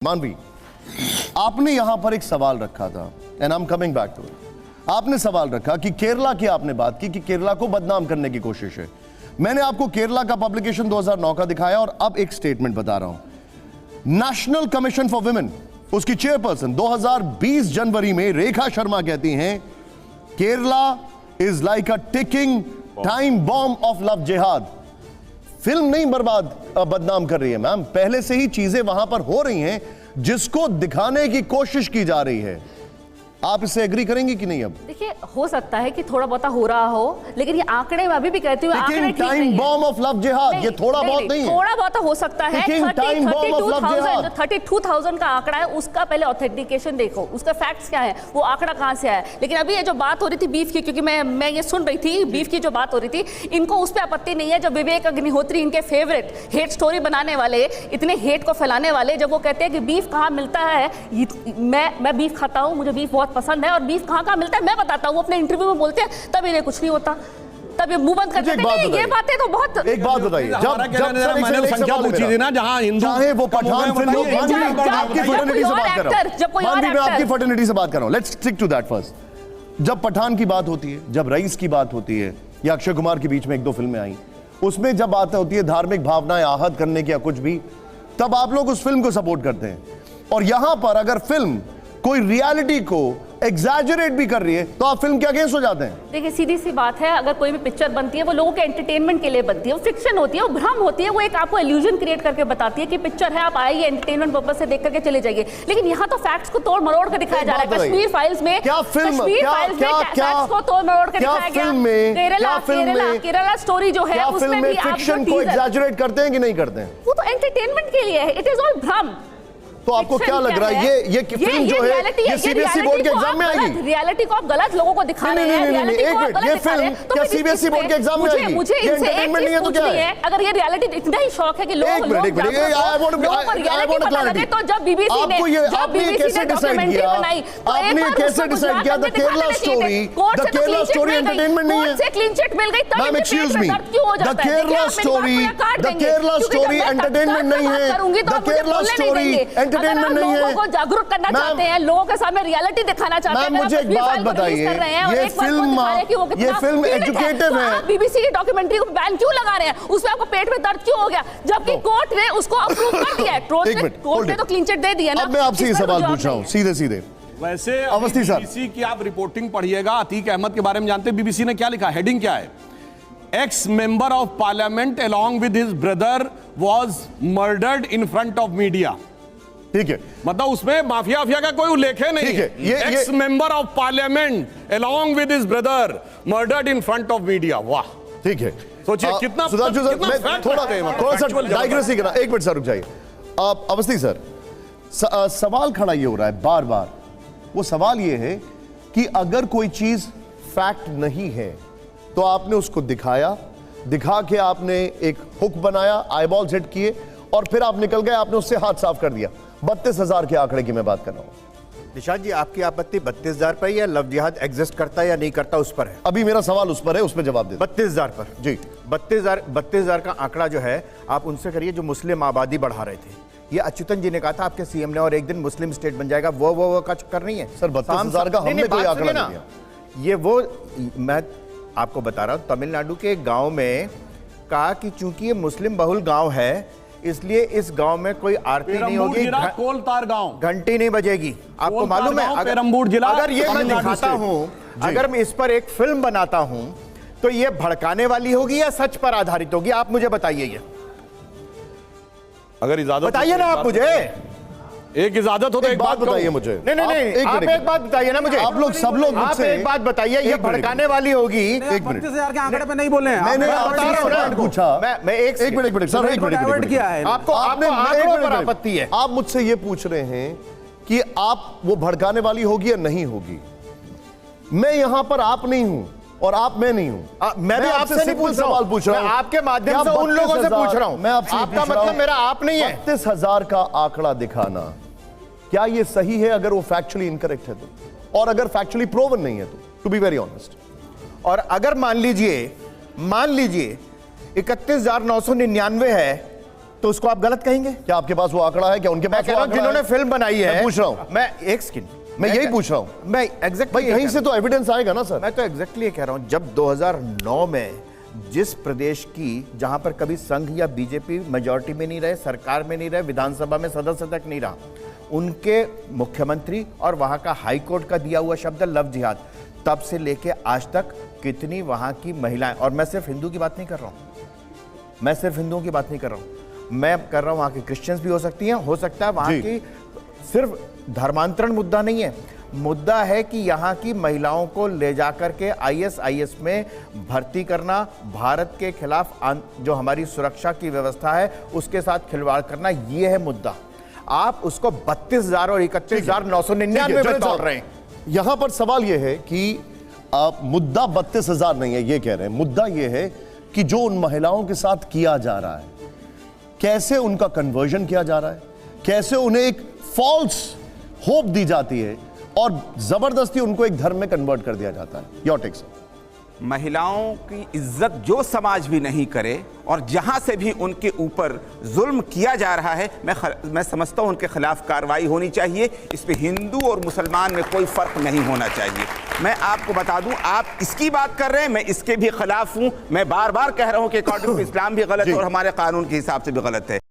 मानवी, आपने यहां पर एक सवाल रखा था and I am coming back to it. आपने सवाल रखा कि केरला की आपने बात की कि केरला को बदनाम करने की कोशिश है। मैंने आपको केरला का पब्लिकेशन 2009 का दिखाया और अब एक स्टेटमेंट बता रहा हूं। नेशनल कमीशन फॉर वुमेन, उसकी चेयरपर्सन 2020 जनवरी में रेखा शर्मा कहती हैं Kerala is like a ticking time bomb of love जिहाद। फिल्म नहीं बदनाम कर रही है मैम, पहले से ही चीजें वहां पर हो रही हैं जिसको दिखाने की कोशिश की जा रही है। आप इससे एग्री करेंगे कि नहीं? अब देखिए, हो सकता है कि थोड़ा बहुत हो रहा हो, लेकिन ये आंकड़े मैं अभी भी कहती हूँ आंकड़े ठीक नहीं है। बॉम्ब ऑफ लव जिहाद, ये थोड़ा बहुत नहीं है, थोड़ा बहुत हो सकता है। 32,000 का आंकड़ा है, उसका पहले ऑथेंटिकेशन देखो, उसका फैक्ट्स क्या है, वो आंकड़ा कहां से आया। लेकिन अभी ये जो बात हो रही थी बीफ की, क्योंकि मैं ये सुन रही थी बीफ की जो बात हो रही थी, इनको उस पर आपत्ति नहीं है जब विवेक अग्निहोत्री, इनके फेवरेट हेट स्टोरी बनाने वाले, इतने हेट को फैलाने वाले, जब वो कहते हैं कि बीफ कहाँ मिलता है, मैं बीफ खाता हूँ, मुझे बीफ बहुत पसंद है और बीफ कहाँ मिलता है मैं बताता हूँ, अपने इंटरव्यू में बोलते हैं, तब इन्हें कुछ नहीं होता, तब ये मुंह बंद कर देते हैं। ये बातें तो बहुत। एक बात बताइए, जब मैंने संख्या पूछी थी ना, जहां हिंदू चाहे वो पठान फिल्म हो, आपकी फर्टिलिटी से बात कर रहा हूं, मैं आपकी फर्टिलिटी से बात कर रहा हूं। Let's stick to that first. जब पठान की बात होती है, जब रईस की बात होती है, या अक्षय कुमार के बीच में एक दो फिल्में आई, उसमें जब बात होती है धार्मिक भावनाएं आहत करने की या कुछ भी, तब आप लोग उस फिल्म को सपोर्ट करते हैं। और यहां पर अगर फिल्म कोई रियलिटी को एग्जैजरेट भी कर रही है तो आप फिल्म के अगेंस्ट हो जाते हैं। देखिए, सीधी सी बात है, अगर कोई भी पिक्चर बनती है वो लोगों के एंटरटेनमेंट के लिए बनती है, वो फिक्शन होती है, वो भ्रम होती है, वो एक आपको इल्यूजन क्रिएट करके बताती है कि पिक्चर है, आप आइए एंटरटेनमेंट पर्पस से देख करके चले जाइए। लेकिन यहाँ तो फैक्ट्स को तोड़ मरोड़ कर दिखाया जा रहा है। कश्मीर फाइल्स में क्या फिल्म फैक्ट्स को तोड़ मरोड़ कर दिखाया गया। केरला स्टोरी जो है उसमें भी फिक्शन को एग्जैजरेट करते हैं कि नहीं करते हैं? वो तो एंटरटेनमेंट के लिए है, इट इज ऑल भ्रम। तो आपको क्या लग रहा है ये फिल्म जो है ये सीबीएसई बोर्ड के एग्जाम में आएगी? रियलिटी को आप गलत लोगों को दिखा रहे हैं। ये फिल्म क्या सीबीएसई बोर्ड के एग्जाम में आएगी? मुझे इनसे एक चीज पूछनी है, अगर ये रियलिटी इतना ही शौक है कि लोग तो जब बीबीसी ने कैसे डिसाइड किया द केरला स्टोरी एंटरटेनमेंट नहीं है? से क्लीन चिट मिल गई तब excuse me, the Kerala story entertainment नहीं है। द केरला स्टोरी एंटरटेनमेंट नहीं है। लोगों को जागरूक करना चाहते हैं, लोगों के सामने रियलिटी दिखाना चाहते हैं। मुझे एक बात बताइए, ये फिल्म एजुकेटिव है। बीबीसी की डॉक्यूमेंट्री को बैन क्यों लगा रहे हैं? उसमें आपको पेट में दर्द क्यों हो गया, जबकि कोर्ट ने उसको अप्रूव कर दिया है। कोर्ट ने तो क्लीन चिट दे दिया ना। अब मैं आपसे ये सवाल पूछ रहा हूं सीधे। वैसे अवस्थी सर, बीबीसी की आप रिपोर्टिंग पढ़िएगा, अतीक अहमद के बारे में जानते हैं बीबीसी ने क्या लिखा, हेडिंग क्या है? X member of parliament along with his brother was murdered in front of media. ठीक है, मतलब उसमें माफिया का कोई उल्लेख है नहीं है। X member of parliament along with his brother murdered in front of media. वाह, ठीक है, सोचिए कितना सुधांशु सर, मैं थोड़ा सा डाइग्रेस ही करना, एक मिनट सर रुक जाइए। अवस्थी सर, सवाल खड़ा ये हो रहा है बार बार, वो सवाल ये है कि अगर कोई चीज फैक्ट नहीं है तो आपने उसको दिखा के आपने एक हुक बनाया, आईबॉल्स हिट किए और फिर आप निकल गए, आपने उससे हाथ साफ कर दिया। 32,000 के आंकड़े की मैं बात कर रहा हूं। निशांत जी, आपकी आपत्ति 32,000 पर या लव जिहाद एग्जिस्ट करता है या नहीं करता उस पर है? अभी मेरा सवाल उस पर है, उस पर जवाब दे। 32,000 पर जी, 32,000 का आंकड़ा जो है आप उनसे करिए जो मुस्लिम आबादी बढ़ा रहे थे। ये अच्युतन जी ने कहा था आपके सीएम ने, और एक दिन मुस्लिम स्टेट बन जाएगा, वो का चक्कर नहीं है सर। 32,000 का हमने कोई आंकड़ा नहीं दिया। ये वो मैं आपको बता रहा हूं, तमिलनाडु के गांव में कहा कि चूंकि ये मुस्लिम बहुल गांव है इसलिए इस गांव में कोई आरती नहीं होगी, कोलतार गांव घंटी नहीं बजेगी। आपको मालूम है, अगर ये मैं दिखाता हूं, अगर मैं इस पर एक फिल्म बनाता हूं तो ये भड़काने वाली होगी या सच पर आधारित होगी? आप मुझे बताइए, ये अगर इजाजत बताइए ना आप मुझे। एक इजाजत हो तो एक बात बताइए मुझे। नहीं, आप एक बात बताइए ना मुझे। आप लोग सब लोग आप एक बात बताइए, ये भड़काने वाली होगी। 32,000 के आंकड़े पे नहीं बोले हैं। मैंने आपसे पूछा, मैं एक मिनट सर, एक मिनट किया है आपको आंकड़ों पर आपत्ति है। आप मुझसे ये पूछ रहे हैं कि आप वो भड़काने वाली होगी या नहीं होगी। मैं यहां पर आप नहीं हूं और आप मैं नहीं हूं। मैं भी आपसे नहीं पूछ रहा हूं, पूछ रहा हूं, आपके माध्यम से उन लोगों से पूछ रहा हूं। मैं आपसे आपका मतलब मेरा आप नहीं है। 32,000 का आंकड़ा दिखाना क्या ये सही है अगर वो फैक्चुअली इनकरेक्ट है तो, और अगर फैक्चुअली प्रूवन नहीं है तो, टू बी वेरी ऑनेस्ट। और अगर मान लीजिए 31,999 है तो उसको आप गलत कहेंगे? क्या आपके पास वो आंकड़ा है? क्या उनके मैं पास कह वो रहा हूं आंकड़ा जिन्होंने है? फिल्म बनाई है, मैं पूछ रहा हूं, मैं एक सेकंड, मैं यही पूछ रहा हूं मैं एग्जैक्टली भाई, कहीं से तो एविडेंस आएगा ना सर। मैं तो एग्जैक्टली ये कह रहा हूं, जब 2009 में जिस प्रदेश की, जहां पर कभी संघ या बीजेपी मेजॉरिटी में नहीं रहे, सरकार में नहीं रहे, विधानसभा में सदस्य तक नहीं रहा, उनके मुख्यमंत्री और वहां का हाई कोर्ट का दिया हुआ शब्द लव जिहाद, तब से लेके आज तक कितनी वहां की महिलाएं, और मैं सिर्फ हिंदू की बात नहीं कर रहा हूं, मैं सिर्फ हिंदुओं की बात नहीं कर रहा हूं, मैं कर रहा हूं वहां की क्रिश्चियंस भी हो सकती हैं, हो सकता है वहां की, सिर्फ धर्मांतरण मुद्दा नहीं है, मुद्दा है कि यहाँ की महिलाओं को ले जाकर के ISIS में भर्ती करना, भारत के खिलाफ जो हमारी सुरक्षा की व्यवस्था है उसके साथ खिलवाड़ करना, ये है मुद्दा। आप उसको 32,000 और 31,999 में तोड़ रहे हैं। यहां पर सवाल यह है कि मुद्दा 32,000 नहीं है, ये कह रहे हैं, मुद्दा यह है कि जो उन महिलाओं के साथ किया जा रहा है, कैसे उनका कन्वर्जन किया जा रहा है, कैसे उन्हें एक फॉल्स होप दी जाती है और जबरदस्ती उनको एक धर्म में कन्वर्ट कर दिया जाता है। Your take sir. महिलाओं की इज्जत जो समाज भी नहीं करे और जहां से भी उनके ऊपर जुल्म किया जा रहा है, मैं समझता हूं उनके खिलाफ कार्रवाई होनी चाहिए। इस पे हिंदू और मुसलमान में कोई फर्क नहीं होना चाहिए। मैं आपको बता दूं, आप इसकी बात कर रहे हैं, मैं इसके भी खिलाफ हूं। मैं बार बार कह रहा हूं कि अकॉर्डिंग टू इस्लाम भी गलत है और हमारे कानून के हिसाब से भी गलत है।